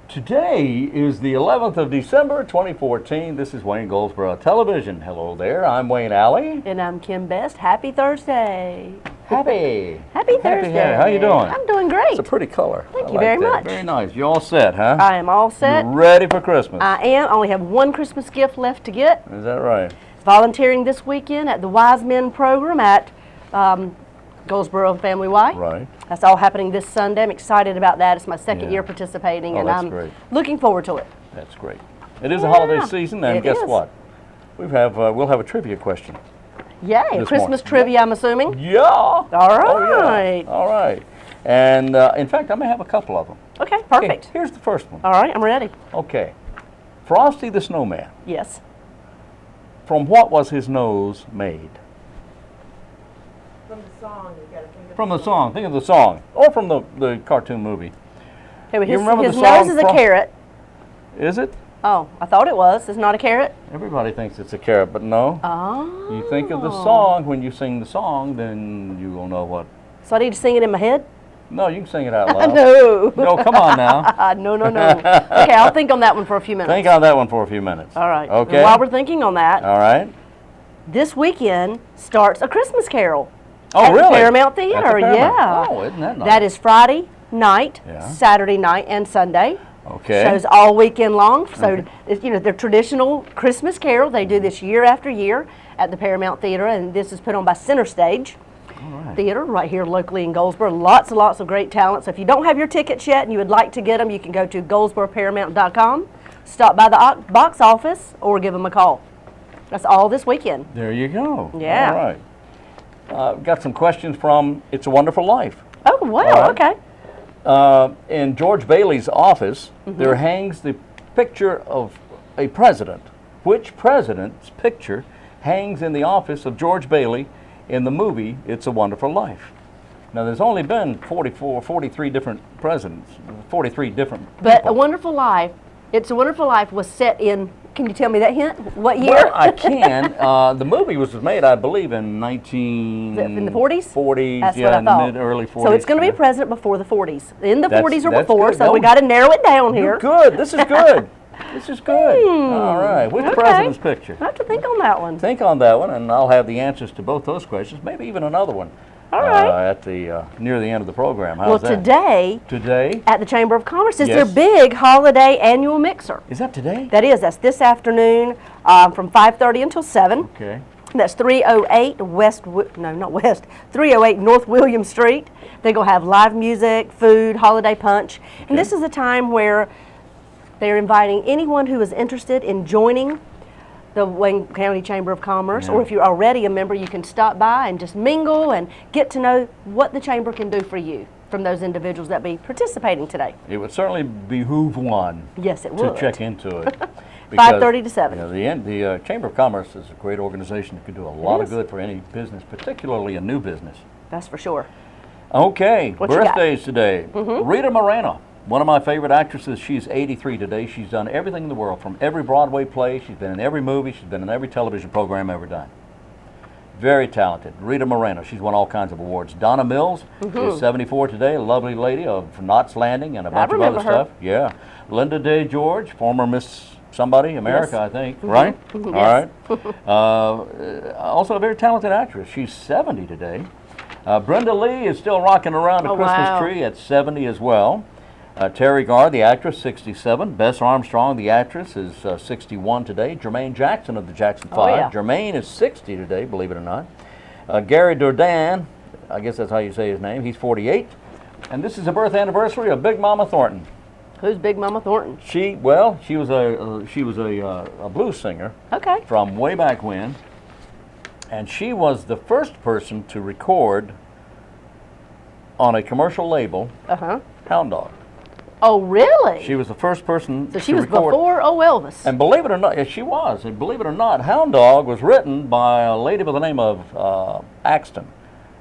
Today is the 11th of December, 2014. This is Wayne Goldsboro Television. Hello there, I'm Wayne Alley. And I'm Kim Best. Happy Thursday. Happy Thursday. How you doing? I'm doing great. It's a pretty color. Thank you very much. Very nice. You all set, huh? I am all set. You're ready for Christmas. I am. I only have one Christmas gift left to get. Is that right? Volunteering this weekend at the Wise Men program at Goldsboro Family Y. Right. That's all happening this Sunday. I'm excited about that. It's my second year participating, and I'm looking forward to it. That's great. It is a holiday season, and guess what? We'll have a trivia question. Yay! Christmas trivia, I'm assuming. Yeah. All right. Oh, yeah. All right. And in fact, I may have a couple of them. Okay. Perfect. Okay, here's the first one. All right. I'm ready. Okay. Frosty the Snowman. Yes. From what was his nose made? From the song, you gotta think of From the song. Think of the song. Or from the cartoon movie. Okay, well, You remember his the song nose is a carrot. Is it? Oh, I thought it was. It's not a carrot? Everybody thinks it's a carrot, but no. Oh. You think of the song. When you sing the song, then you will know what. So I need to sing it in my head? No, you can sing it out loud. No. No, come on now. No. Okay, I'll think on that one for a few minutes. Think on that one for a few minutes. All right. Okay. And while we're thinking on that, all right. This weekend starts A Christmas Carol. Oh, at really? The Paramount Theater, At the Paramount. yeah. Oh, isn't that nice? That is Friday night, Yeah. Saturday night, and Sunday. Okay. Shows all weekend long. So, it's, you know, their traditional Christmas Carol. They do this year after year at the Paramount Theater, and this is put on by Center Stage Theater right here locally in Goldsboro. Lots and lots of great talent. So if you don't have your tickets yet and you would like to get them, you can go to goldsboroparamount.com, stop by the box office, or give them a call. That's all this weekend. There you go. Yeah. All right. Got some questions from It's a Wonderful Life. Oh, wow, okay. In George Bailey's office, there hangs the picture of a president. Which president's picture hangs in the office of George Bailey in the movie It's a Wonderful Life? Now, there's only been 43 different presidents, 43 different people. But A Wonderful Life, It's a Wonderful Life was set in, can you tell me that hint? What year? Well, I can. The movie was made, I believe, in In the 40s? 40s, That's yeah, what I in the thought. mid-early 40s. So it's going to be a president before the 40s. In the 40s or that's before, good. so we got to narrow it down here. You're good. This is good. This is good. All right. Which president's picture? I have to think on that one. Think on that one, and I'll have the answers to both those questions, maybe even another one. All right. At the near the end of the program. How's that? Today at the Chamber of Commerce is Yes. their big holiday annual mixer. Is that today? That's this afternoon from 5:30 until 7. Okay. That's 308 308 North William Street. They're going to have live music, food, holiday punch. And this is a time where they're inviting anyone who is interested in joining the Wayne County Chamber of Commerce, or if you're already a member, you can stop by and just mingle and get to know what the Chamber can do for you from those individuals that be participating today. It would certainly behoove one Yes, it to would. check into it. 5:30 to 7. You know, the Chamber of Commerce is a great organization that can do a lot of good for any business, particularly a new business. That's for sure. Okay, What you got? birthdays today. Rita Moreno, one of my favorite actresses. She's 83 today. She's done everything in the world, from every Broadway play. She's been in every movie. She's been in every television program ever done. Very talented. Rita Moreno. She's won all kinds of awards. Donna Mills is 74 today. A lovely lady of Knots Landing and a bunch of other stuff. Yeah. Linda Day George, former Miss Somebody America, I think. Right? All right. Also a very talented actress. She's 70 today. Brenda Lee is still rocking around a Christmas tree at 70 as well. Terry Garr, the actress, 67. Bess Armstrong, the actress, is 61 today. Jermaine Jackson of the Jackson 5. Jermaine is 60 today, believe it or not. Gary Dourdan, I guess that's how you say his name, he's 48. And this is the birth anniversary of Big Mama Thornton. Who's Big Mama Thornton? She was a blues singer from way back when. And she was the first person to record on a commercial label, Hound Dog. Oh, really? She was the first person So she to was record. before Elvis. And believe it or not, yes, she was. And believe it or not, Hound Dog was written by a lady by the name of Axton,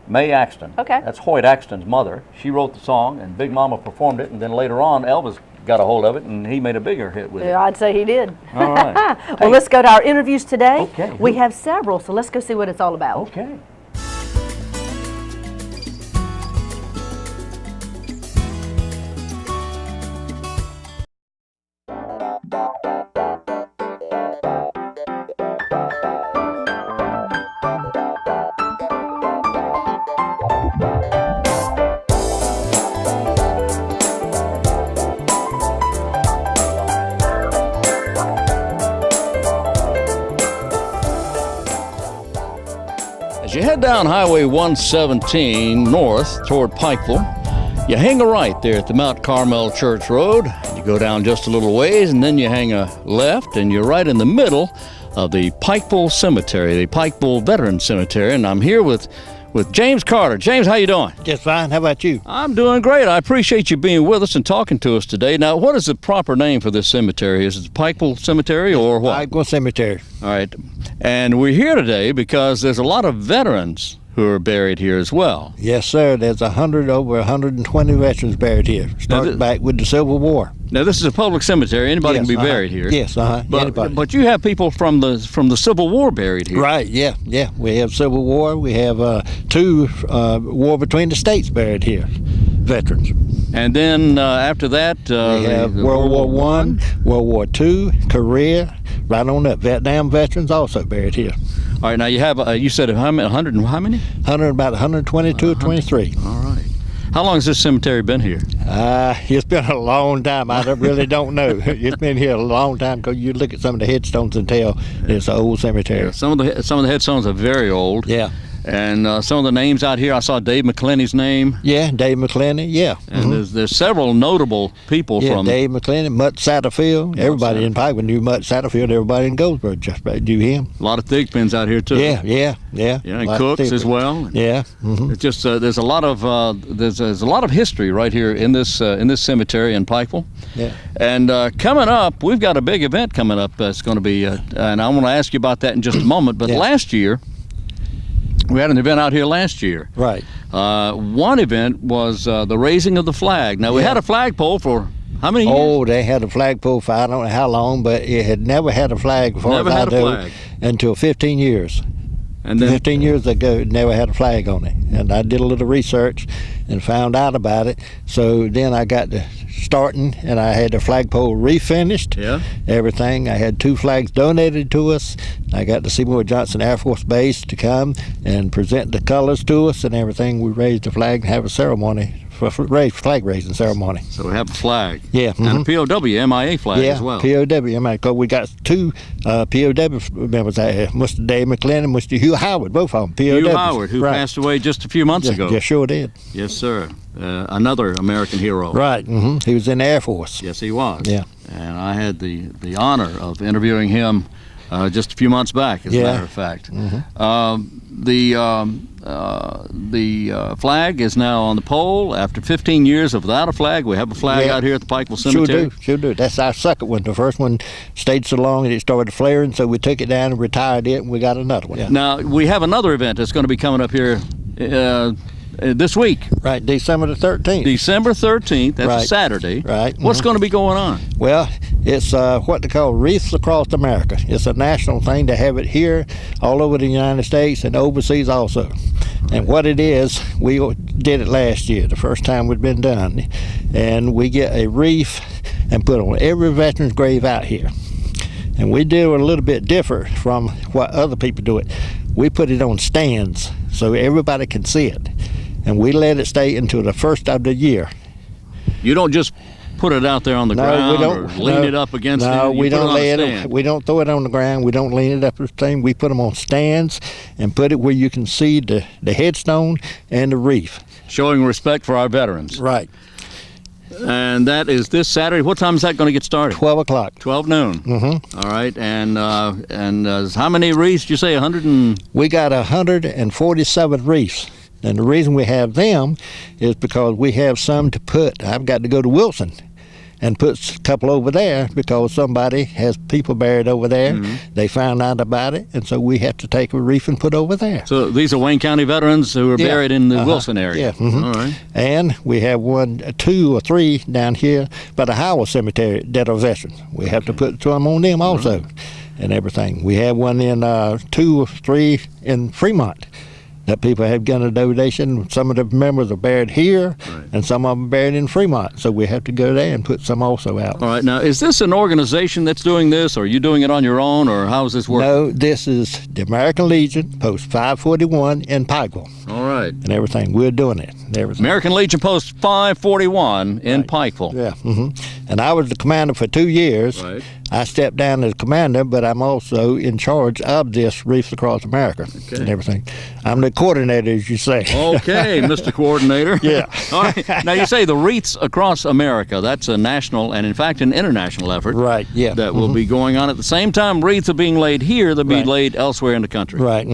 Mae Axton. Okay. That's Hoyt Axton's mother. She wrote the song, and Big Mama performed it, and then later on, Elvis got a hold of it, and he made a bigger hit with it. Yeah, I'd say he did. All right. Well, let's go to our interviews today. Okay. We have several, so let's go see what it's all about. Okay. head down Highway 117 north toward Pikeville. You hang a right there at the Mount Carmel Church Road. You go down just a little ways, and then you hang a left, and you're right in the middle of the Pikeville Cemetery, the Pikeville Veteran Cemetery. And I'm here with James Carter. James, how you doing? Just fine. How about you? I'm doing great. I appreciate you being with us and talking to us today. Now, what is the proper name for this cemetery? Is it the Pikeville Cemetery or what? Pikeville Cemetery. All right. And we're here today because there's a lot of veterans who are buried here as well. Yes, sir. There's over 120 veterans buried here, starting back with the Civil War. Now, this is a public cemetery. Anybody can be buried here. Yes, anybody. But you have people from the Civil War buried here. Right, yeah. We have Civil War. We have two War Between the States buried here, veterans. And then after that, we have World War I, World War II, Korea, right on up. Vietnam veterans also buried here. All right, now you have, you said 100 and how many? About 122 or 23. All right. How long has this cemetery been here? It's been a long time. I really don't know. It's been here a long time because you look at some of the headstones and tell it's an old cemetery. Yeah, some of the headstones are very old. Yeah. And some of the names out here, I saw Dave McClenney's name. Yeah, Dave McClenney, yeah. And there's several notable people from... Dave McClenney, Mutt Satterfield. Everybody in Pikeville knew Mutt Satterfield. Everybody in Goldsboro just about knew him. A lot of Thigpens out here, too. Yeah, and Cooks as well. Yeah. It's just, there's a lot of history right here in this cemetery in Pikeville. Yeah. And coming up, we've got a big event coming up that's going to be, and I want to ask you about that in just a moment, but last year, we had an event out here last year. Right. One event was the raising of the flag. Now, we had a flagpole for how many years? Oh, they had a flagpole for I don't know how long, but it had never had a flag before until 15 years. And then 15 years ago, it never had a flag on it. And I did a little research and found out about it. So then I got to starting, and I had the flagpole refinished. Yeah. Everything. I had 2 flags donated to us. I got the Seymour Johnson Air Force Base to come and present the colors to us and everything. We raised the flag and have a ceremony. Flag raising ceremony. So we have a flag. Yeah. And a POW MIA flag as well. POW MIA, because we got 2 POW members out here, Mr. Dave McClendon and Mr. Hugh Howard, both of them POW. Hugh Howard, who passed away just a few months ago. Yeah, sure did. Yes, sir. Another American hero. Right. He was in the Air Force. Yes, he was. Yeah. And I had the honor of interviewing him just a few months back, as a matter of fact. The flag is now on the pole. After 15 years of without a flag, we have a flag out here at the Pikeville Cemetery. Sure do. That's our second one. The first one stayed so long and it started flaring, so we took it down and retired it, and we got another one. Yeah. Now, we have another event that's going to be coming up here this week. Right, December the 13th. December 13th, that's a Saturday. Right. What's going to be going on? Well, it's what they call Wreaths Across America. It's a national thing. They have it here, all over the United States, and overseas also. And what it is, we did it last year, the first time we'd been done. And we get a wreath and put on every veteran's grave out here. And we do it a little bit different from what other people do it. We put it on stands so everybody can see it. And we let it stay until the first of the year. You don't just put it out there on the ground or lean it up against it? No, we don't lay it. We don't throw it on the ground. We don't lean it up the thing. We put them on stands and put it where you can see the headstone and the wreath. Showing respect for our veterans. Right. And that is this Saturday. What time is that going to get started? 12 o'clock. 12 noon. All right. And how many wreaths did you say? 100 We got 147 wreaths. And the reason we have them is because we have some to put. I've got to go to Wilson and put a couple over there because somebody has people buried over there. They found out about it, and so we have to take a wreath and put over there. So these are Wayne County veterans who are buried in the Wilson area. Yeah. All right. And we have 1, 2, or 3 down here by the Howell Cemetery that are veterans. We have to put some on them also and everything. We have one in 2 or 3 in Fremont that people have given a donation. Some of the members are buried here, and some of them are buried in Fremont. So we have to go there and put some also out. All right. Now, is this an organization that's doing this, or are you doing it on your own, or how is this working? No, this is the American Legion, Post 541 in Pikeville. All right. And everything. We're doing it. Everything. American Legion Post 541 in Pikeville. Yeah. And I was the commander for 2 years. Right. I stepped down as commander, but I'm also in charge of this Reefs Across America and everything. I'm the coordinator, as you say. Okay, Mr. Coordinator. Yeah. All right. Now, you say the Wreaths Across America. That's a national and, in fact, an international effort. Right, yeah. That will be going on at the same time wreaths are being laid here. They'll be laid elsewhere in the country. Right.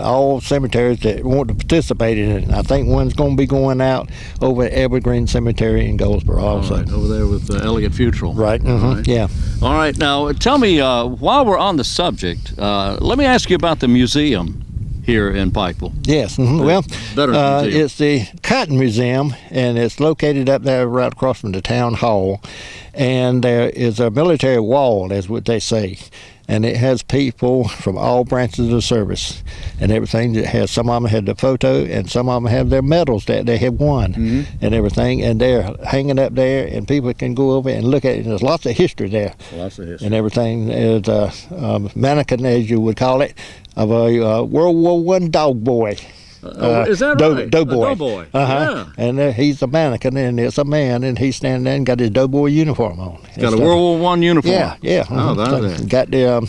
All cemeteries that want to participate in it. I think one's going to be going out over at Evergreen Cemetery in Goldsboro also. All right, over there with Elliott Futrell. Right. Right. Yeah. All right. Now, tell me, while we're on the subject, let me ask you about the museum here in Pikeville. Yes. Well, Museum. it's the Cotton Museum, and it's located up there right across from the town hall. And there is a military wall, that's what they say. And it has people from all branches of the service and everything. It has, some of them had the photo, and some of them have their medals that they have won and everything. And they're hanging up there, and people can go over and look at it. And there's lots of history there. Lots of history. And everything. There's a mannequin, as you would call it, of a World War I dog boy. Is that right? Doughboy. Doughboy. Yeah. And he's a mannequin, and it's a man, and he's standing there and got his doughboy uniform on. Got a World War I uniform. Yeah. Oh, that's it. Got the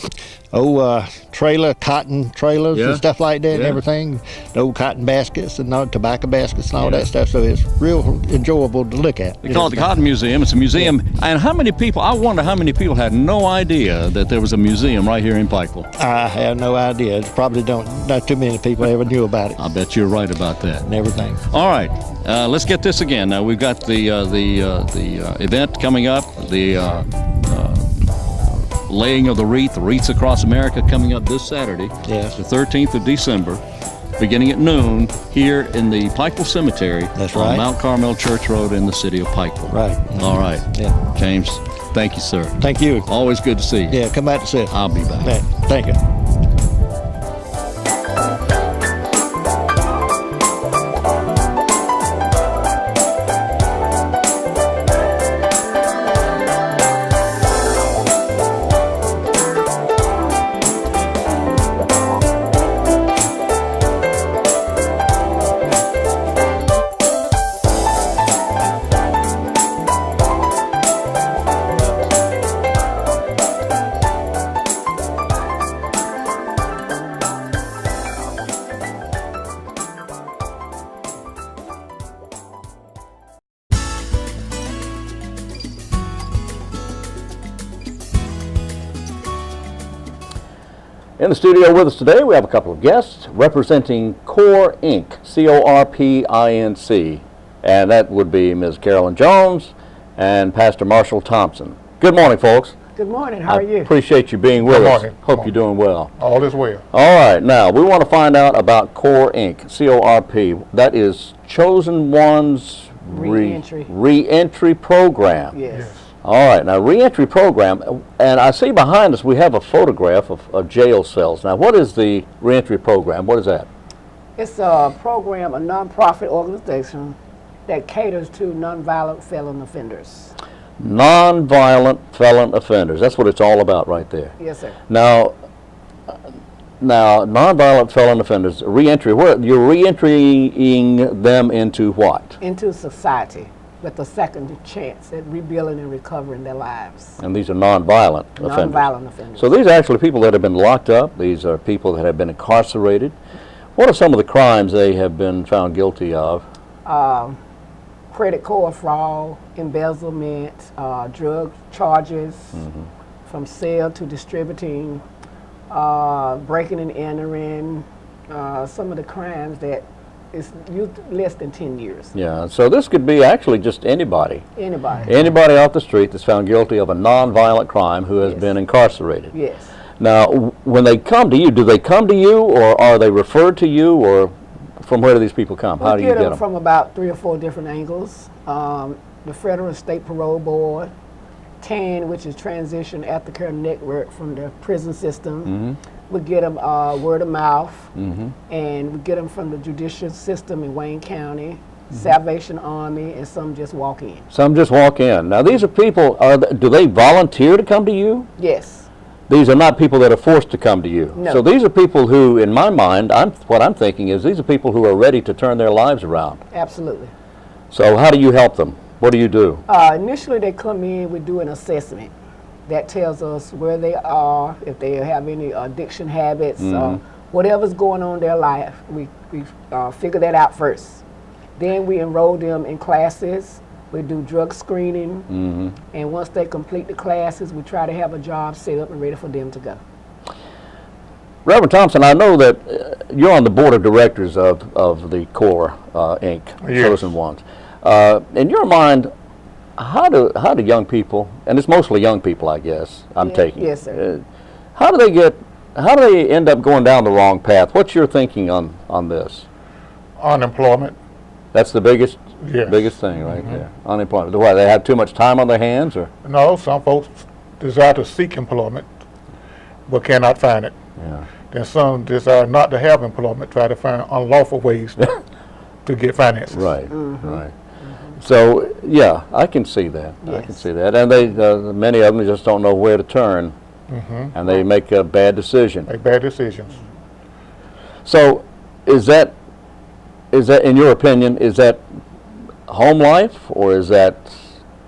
cotton trailers and stuff like that and everything. The old cotton baskets and tobacco baskets and all that stuff. So it's real enjoyable to look at. They call it the Cotton Museum. It's a museum. And how many people, I wonder how many people had no idea that there was a museum right here in Pikeville. I have no idea. It's probably not too many people ever knew about it. I bet you're right about that. And everything. All right, let's get this again. Now we've got the event coming up, the laying of the Wreaths Across America coming up this Saturday, the 13th of December, beginning at noon here in the Pikeville Cemetery. That's on right. Mount Carmel Church Road in the city of Pikeville. Right. All right. Yeah. James, thank you, sir. Thank you. Always good to see you. Yeah, come back to see us. I'll be back. Yeah, thank you. In the studio with us today, we have a couple of guests representing CORP Inc., C-O-R-P-I-N-C, and that would be Ms. Carolyn Jones and Pastor Marshall Thompson. Good morning, folks. Good morning. How are you? Appreciate you being with us. Hope you're doing well. All is well. All right, now we want to find out about CORP Inc., C-O-R-P. That is Chosen One's Reentry Program. Yes. All right, now reentry program, and I see behind us we have a photograph of jail cells. Now, what is the reentry program? What is that? It's a program, a nonprofit organization that caters to nonviolent felon offenders. Nonviolent felon offenders. That's what it's all about right there. Yes, sir. Now nonviolent felon offenders, reentry, you're reentrying them into what? Into society with a second chance at rebuilding and recovering their lives. And these are nonviolent offenders. Nonviolent offenders. So these are actually people that have been locked up. These are people that have been incarcerated. What are some of the crimes they have been found guilty of? Credit card fraud, embezzlement, drug charges, from sale to distributing, breaking and entering, some of the crimes that is less than 10 years. Yeah, so this could be actually just anybody. Anybody. Anybody off the street that's found guilty of a nonviolent crime who has been incarcerated. Yes. Now, when they come to you, do they come to you, or are they referred to you, or from where do these people come? How do you get them? From about 3 or 4 different angles. The Federal State Parole Board, TAN, which is Transition Aftercare Network from the prison system. We get them word of mouth, and we get them from the judicial system in Wayne County, Salvation Army, and some just walk in. Some just walk in. Now, these are people, do they volunteer to come to you? Yes. These are not people that are forced to come to you. No. So these are people who, in my mind, what I'm thinking is these are people who are ready to turn their lives around. Absolutely. So how do you help them? What do you do? Initially, they come in, we do an assessment. That tells us where they are, if they have any addiction habits, whatever's going on in their life. We figure that out first. Then we enroll them in classes. We do drug screening, and once they complete the classes, we try to have a job set up and ready for them to go. Reverend Thompson, I know that you're on the board of directors of the CORP, Inc., Yes. Chosen Ones. In your mind, how do young people, and it's mostly young people, I guess, I'm taking. Yes, sir. How do they end up going down the wrong path? What's your thinking on this? Unemployment. That's the biggest Yes. thing right there. Unemployment. Why, they have too much time on their hands, or? No, some folks desire to seek employment, but cannot find it. Yeah. Then some desire not to have employment, try to find unlawful ways to get finances. Right, right. So, yeah, I can see that. I can Yes. see that. And they, many of them just don't know where to turn, and they make a bad decision. Make bad decisions. So, is that, in your opinion, is that home life, or is that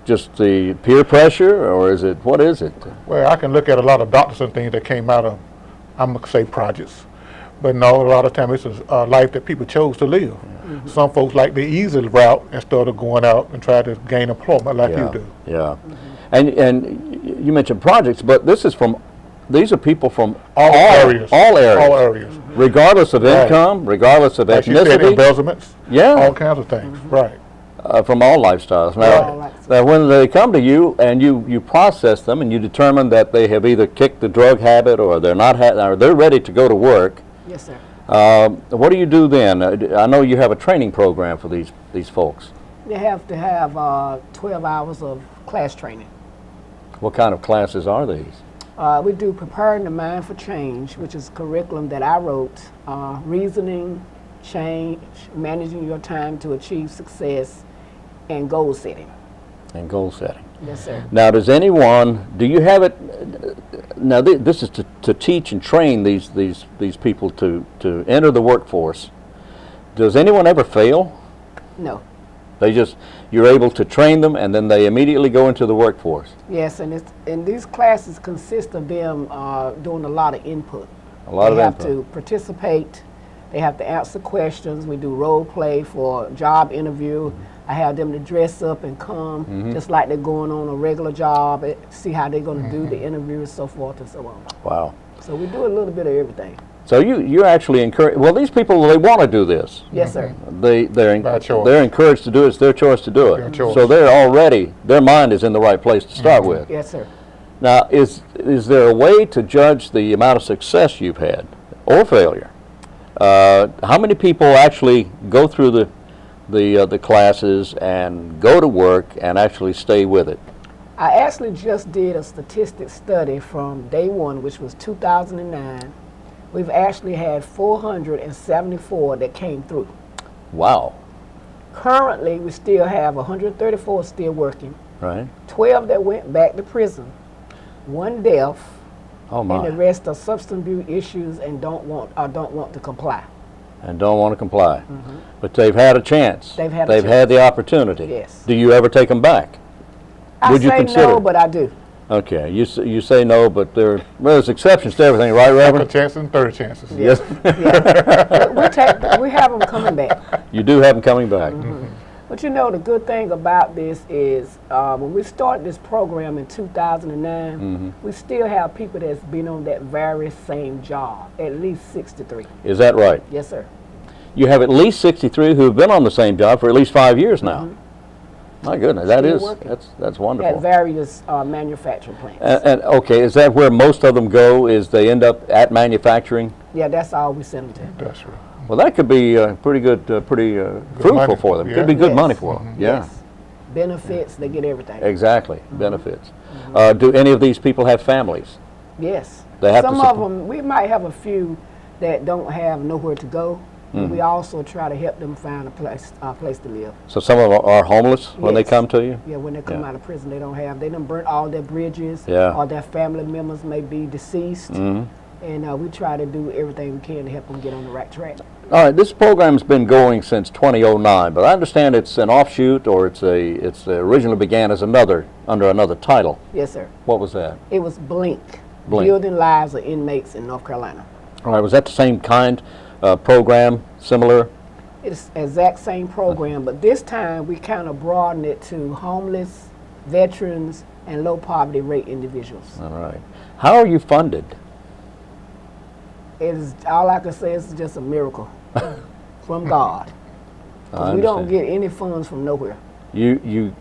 just the peer pressure, or is it, what is it? Well, I can look at a lot of doctors and things that came out of, I'm going to say, projects. But no, a lot of times it's a life that people chose to live. Some folks like the easy route instead of going out and try to gain employment like you do. Yeah. And you mentioned projects, but these are people from All areas. All areas. All areas. Regardless of Right. income, regardless of Like you said, ethnicity. embezzlements. Yeah. All kinds of things. Right. From all lifestyles. Now, when they come to you and you process them and you determine that they have either kicked the drug habit or they're not, or they're ready to go to work, Yes, sir. what do you do then? I know you have a training program for these folks. They have to have 12 hours of class training. What kind of classes are these? We do Preparing the Mind for Change, which is a curriculum that I wrote, reasoning, change, managing your time to achieve success, and goal setting. And goal setting. Yes, sir. Now, do you have it, now this is to teach and train these people to enter the workforce. Does anyone ever fail? No. You're able to train them and then they immediately go into the workforce. Yes, and these classes consist of them doing a lot of input. A lot of They have input. to participate. They have to answer questions. We do role play for a job interview. I have them to dress up and come just like they're going on a regular job, see how they're going to do the interview and so forth and so on. Wow. So we do a little bit of everything. So you actually encourage, well, these people, they want to do this. Yes, sir. They're By choice. they're encouraged to do it. It's their choice to do it. Their choice. So their mind is in the right place to start with. Yes, sir. Now, is there a way to judge the amount of success you've had or failure? How many people actually go through the classes and go to work and actually stay with it? I actually just did a statistic study from day one, which was 2009. We've actually had 474 that came through. Wow. Currently, we still have 134 still working, Right? 12 that went back to prison, 1 death, Oh and the my. rest are substance abuse issues and don't want to comply. And don't want to comply. But they've had a chance. They've had a had the opportunity. Yes. Do you ever take them back? I Would you say consider no, it? but I do. Okay. You say no, but there's exceptions to everything, right, Second Reverend? chances and third chances. Yes. Yeah. we have them coming back. You do have them coming back. But you know, the good thing about this is when we started this program in 2009, we still have people that's been on that very same job, at least 63. Is that right? Yes, sir. You have at least 63 who have been on the same job for at least 5 years now. My goodness, Still working. that's At wonderful. various manufacturing plants. And okay, is that where most of them go? Is they end up at manufacturing? Yeah, that's all we send them to. That's right. Well, that could be pretty good, fruitful money. for them. Yeah. Could be good Yes. money for them. Yeah, Yes. Benefits, they get everything. exactly. Benefits. Do any of these people have families? Yes. They have to Some of support- them, we might have a few that don't have nowhere to go. But we also try to help them find a place to live. So some of them are homeless when they Yes. come to you? Yeah, when they come Yeah. out of prison, they done burnt all their bridges. Yeah. Or their family members may be deceased. And we try to do everything we can to help them get on the right track. All right, this program's been going since 2009, but I understand it's an offshoot, or it's originally began as under another title. Yes, sir. What was that? It was Blink, Blink. Building Lives of Inmates in North Carolina. All right, was that the same kind program, similar? It's the exact same program, but this time we kind of broadened it to homeless, veterans, and low poverty rate individuals. All right. How are you funded? It is, all I can say is just a miracle from God. 'Cause we don't get any funds from nowhere. You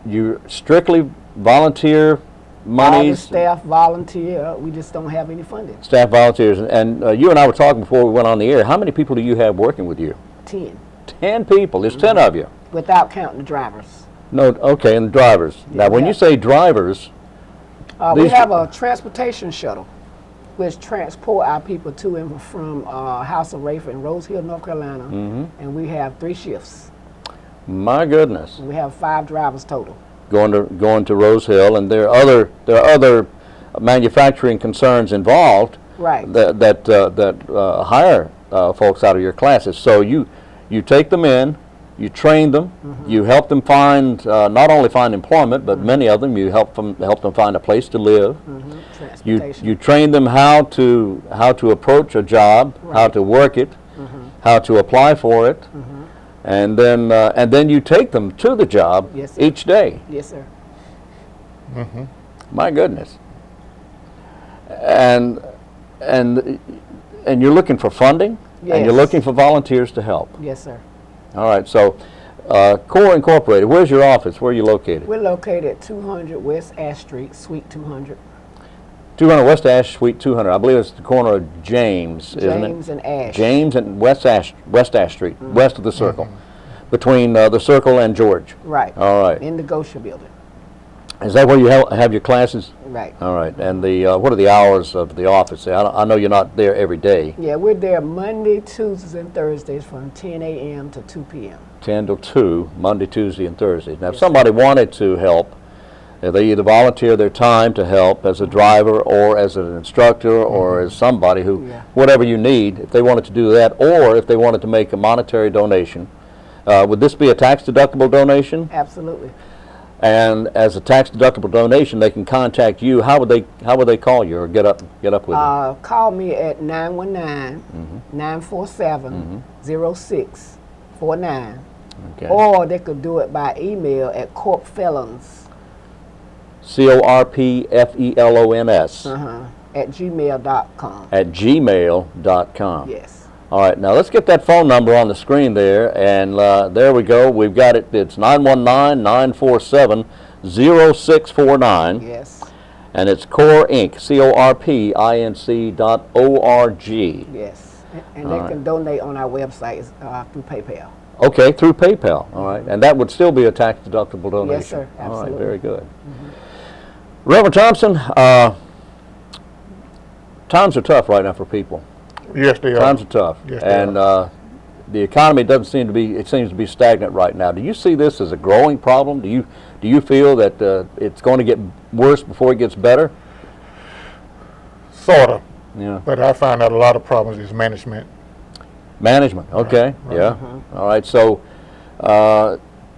strictly volunteer All the monies? staff volunteer. We just don't have any funding. Staff volunteers. And you and I were talking before we went on the air. How many people do you have working with you? 10, 10 people. There's 10 of you. without counting the drivers. No, okay, and drivers. Now, when yeah. you say drivers, We these- have a transportation shuttle, which transport our people to and from House of Rafe in Rose Hill, North Carolina, and we have 3 shifts. my goodness, We have 5 drivers total. going to Rose Hill, and there are other manufacturing concerns involved Right. that hire folks out of your classes. So you take them in, you train them, you help them find not only find employment, but many of them you help them find a place to live. Transportation. You train them how to approach a job, how to work it, how to apply for it, and then you take them to the job Yes, sir. each day. Yes, sir. My goodness. And you're looking for funding, and you're Yes. looking for volunteers to help. Yes, sir. All right. So, CORP Incorporated. Where's your office? Where are you located? We're located at 200 West Ash Street, Suite 200. 200 West Ash, Suite 200. I believe it's the corner of James, isn't it? James and Ash. James and West Ash Street, west of the Circle, between the Circle and George. Right. All right. In the Gosha building. Is that where you have your classes? Right. All right. And what are the hours of the office? I know you're not there every day. Yeah, we're there Monday, Tuesdays, and Thursdays from 10 a.m. to 2 p.m. 10 till 2, Monday, Tuesday, and Thursday. Now, if somebody wanted to help, they either volunteer their time to help as a driver or as an instructor or as somebody who, whatever you need, if they wanted to do that, or if they wanted to make a monetary donation. Would this be a tax-deductible donation? Absolutely. And as a tax-deductible donation, they can contact you. How would they call you or get up with you? Call me at 919-947-0649. Okay. Or they could do it by email at corpfelons CORPFELONS at gmail.com. at gmail.com. Yes. All right, now let's get that phone number on the screen there, and there we go. We've got it. It's 919-947-0649. Yes. And it's CORP Inc. CORPINC.org. Yes. And they can donate on our website through PayPal. Okay, through PayPal. All right, and that would still be a tax-deductible donation. Yes, sir. Absolutely. All right, very good. Reverend Thompson, times are tough right now for people. Yes, they are. Times are tough, Yes, they and the economy doesn't seem to be. It seems to be stagnant right now. Do you see this as a growing problem? Do you feel that it's going to get worse before it gets better? Sort of. Yeah. But I find out a lot of problems is management. Management. Okay. Right. Yeah. All right. So,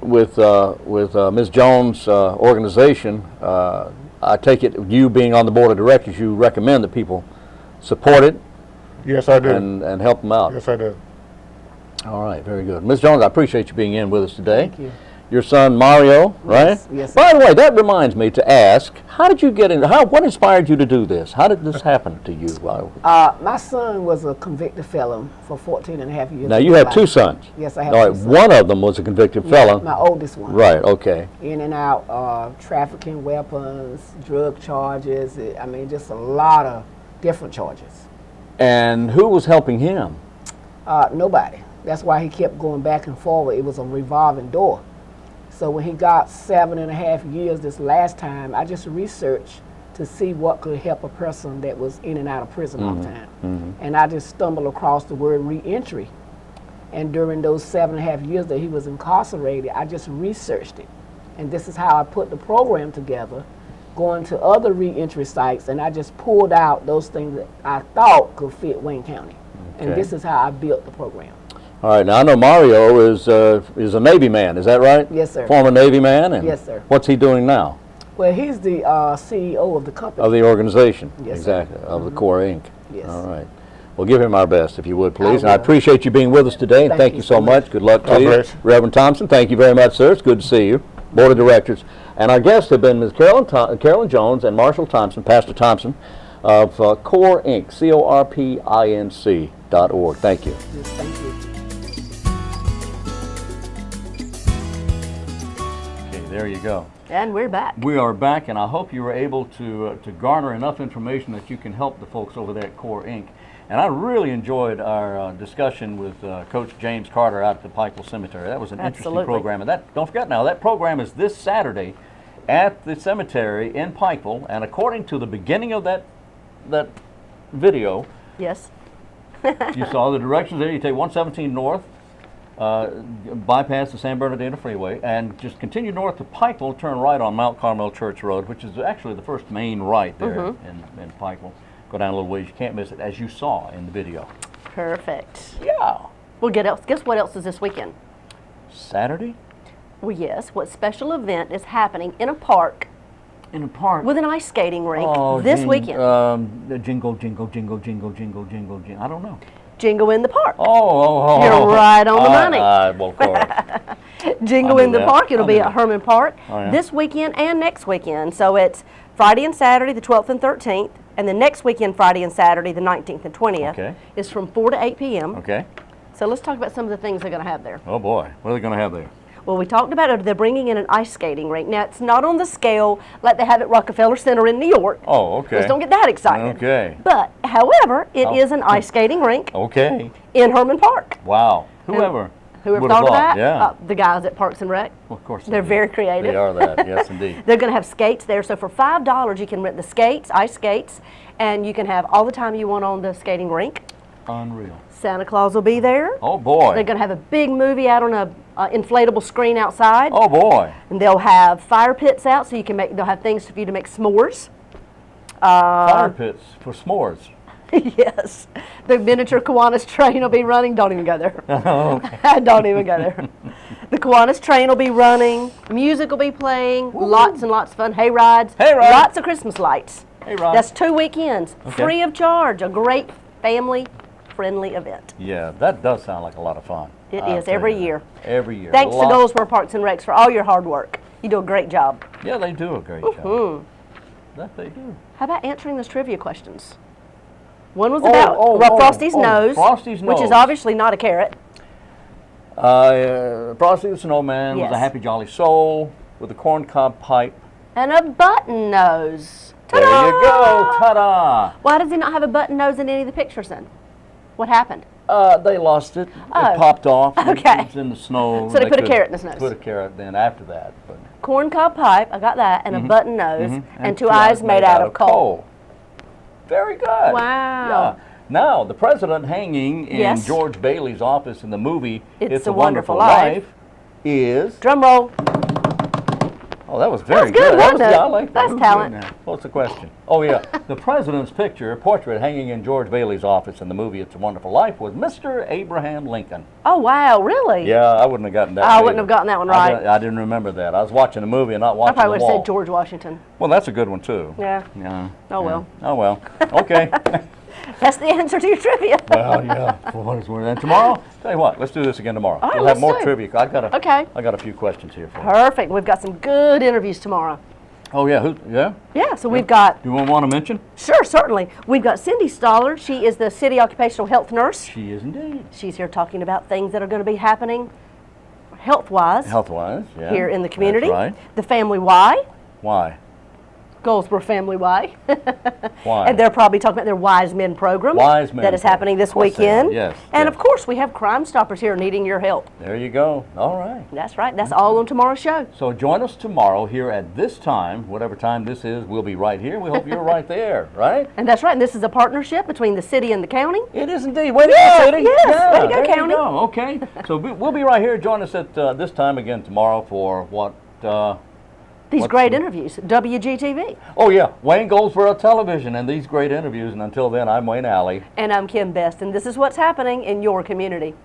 with Ms. Jones' organization, I take it you being on the board of directors, you recommend that people support it. Yes, I do. And help them out. Yes, I do. All right, very good. Ms. Jones, I appreciate you being in with us today. Thank you. Your son Mario, right? Yes, yes. By the way, that reminds me to ask, how did you get in? What inspired you to do this? How did this happen to you? My son was a convicted felon for 14 and a half years. Now, of you his have life. 2 sons. Yes, I have All right, 2 sons. one of them was a convicted felon. My oldest one. Right, okay. In and out, trafficking weapons, drug charges. I mean, just a lot of different charges. And who was helping him? Nobody. That's why he kept going back and forward. It was a revolving door. So when he got 7.5 years this last time, I just researched to see what could help a person that was in and out of prison all the time. And I just stumbled across the word reentry. And during those 7.5 years that he was incarcerated, I just researched it. And this is how I put the program together, going to other reentry sites, and I just pulled out those things that I thought could fit Wayne County. And Okay. this is how I built the program. All right, now I know Mario is a Navy man, is that right? Yes, sir. Former Navy man? And Yes, sir. what's he doing now? Well, he's the CEO of the company. Of the organization? Yes, sir. Exactly, of the CORP Inc. Yes. All right. Well, give him our best, if you would, please. And I will. appreciate you being with us today, and thank you so much. Good luck to God you. bless. Reverend Thompson, thank you very much, sir. It's good to see you. Board of Directors. And our guests have been Ms. Carolyn Jones and Marshall Thompson, Pastor Thompson, of CORP Inc., CORPINC.org. Thank you. Yes, thank you. Okay, there you go. And we're back. We are back, and I hope you were able to garner enough information that you can help the folks over there at CORP Inc. And I really enjoyed our discussion with Coach James Carter out at the Pikeville Cemetery. That was an interesting Absolutely. program. And that, don't forget now, that program is this Saturday at the cemetery in Pikeville. And according to the beginning of that video, Yes. you saw the directions there. You take 117 north, bypass the San Bernardino Freeway, and just continue north to Pikeville, turn right on Mount Carmel Church Road, which is actually the first main right there in Pikeville. Go down a little ways, you can't miss it, as you saw in the video. Perfect. Yeah. Well, guess what else is this weekend? Saturday? Well, yes. What special event is happening in a park In a park. with an ice skating rink Oh, this weekend? Jingle, jingle, jingle, jingle, jingle, jingle, jingle. I don't know. Jingle in the Park. Oh. You're right on the money. Well, of course. Jingle I'll in do the that. Park. It'll I'll be do at that. Herman Park Oh, yeah. this weekend and next weekend. So it's Friday and Saturday, the 12th and 13th, and the next weekend, Friday and Saturday, the 19th and 20th, Okay. is from 4 to 8 p.m. Okay. So let's talk about some of the things they're going to have there. Oh, boy. What are they going to have there? Well, we talked about it. They're bringing in an ice skating rink. Now, it's not on the scale like they have at Rockefeller Center in New York. Oh, okay. Just don't get that excited. Okay. But, however, it Oh. is an ice skating rink Okay. in Herman Park. Wow. Whoever Whoever would have thought of that? Yeah. The guys at Parks and Rec. Well, of course. They're do. very creative. They are that. Yes, indeed. They're going to have skates there. So for $5, you can rent the skates, ice skates, and you can have all the time you want on the skating rink. Unreal. Santa Claus will be there. Oh, boy. They're going to have a big movie out on a inflatable screen outside. Oh, boy. And they'll have fire pits out, so you can make. They'll have things for you to make s'mores. Fire pits for s'mores. Yes, the miniature Kiwanis train will be running. Don't even go there. Okay. Don't even go there. The Kiwanis train will be running. Music will be playing. Lots and lots of fun. Hay rides. Hayride. Lots of Christmas lights. Hey, Rob. That's 2 weekends, Okay. free of charge. A great family-friendly event. Yeah, that does sound like a lot of fun. It I'll is tell every you that. year. Every year. Thanks to Lot- Goldsboro Parks and Recs for all your hard work. You do a great job. Yeah, they do a great job. That they do. How about answering those trivia questions? One was Oh, about oh, Frosty's oh, nose, Frosty's which is nose. obviously not a carrot. Frosty the Snowman was a Yes. happy, jolly soul with a corncob pipe. And a button nose. There you go. Ta-da! Why does he not have a button nose in any of the pictures then? What happened? They lost it. Oh. It popped off. Okay. It was in the snow. So they put a could carrot in his nose. Put a carrot then after that. But Corncob pipe, I got that, and a button nose, Mm-hmm. and two eyes made out of coal. Very good. Wow. Yeah. Now, the president hanging in Yes. George Bailey's office in the movie It's a Wonderful Life is... Drum roll. Oh, that was very good, good. wasn't it? Yeah, I like that. That's That was talent. good. Now, what's the question? Oh, yeah. The president's portrait hanging in George Bailey's office in the movie It's a Wonderful Life was Mr. Abraham Lincoln. Oh, wow, really? Yeah, I wouldn't have gotten that. I wouldn't either. have gotten that one I right. didn't remember that. I was watching a movie and not I watching probably the would have wall. said George Washington. Well, that's a good one, too. Yeah. Yeah. Oh, yeah. well. Oh, well. Okay. That's the answer to your trivia. Well, yeah, for what it's worth. And tomorrow, tell you what, let's do this again tomorrow. All right, we'll have let's more do it. trivia. Okay. I got a few questions here for you. Perfect. We've got some good interviews tomorrow. Oh, yeah. Yeah? Yeah, so we've got, Do you want to mention? sure, certainly. We've got Cindy Stollard. She is the city occupational health nurse. She is indeed. She's here talking about things that are going to be happening health-wise Health-wise, yeah. here in the community. That's right. The Family Y, Why? Goldsboro Family Y. Why? And they're probably talking about their Wise Men program Wise Men that is program. happening this Of course they are, weekend. yes, And yes. of course, we have Crime Stoppers here needing your help. There you go. All right. That's right. That's all on tomorrow's show. So join us tomorrow here at this time, whatever time this is, we'll be right here. We hope you're right there, right? And that's right. And this is a partnership between the city and the county. It is indeed. Way to Yes, go, City. yes. Yeah, Way to go, there you County. go. Okay. So we'll be right here. Join us at this time again tomorrow for what? These What's great the- interviews. WGTV. Oh, yeah. Wayne Goldsboro Television and these great interviews. And until then, I'm Wayne Alley. And I'm Kim Best. And this is what's happening in your community.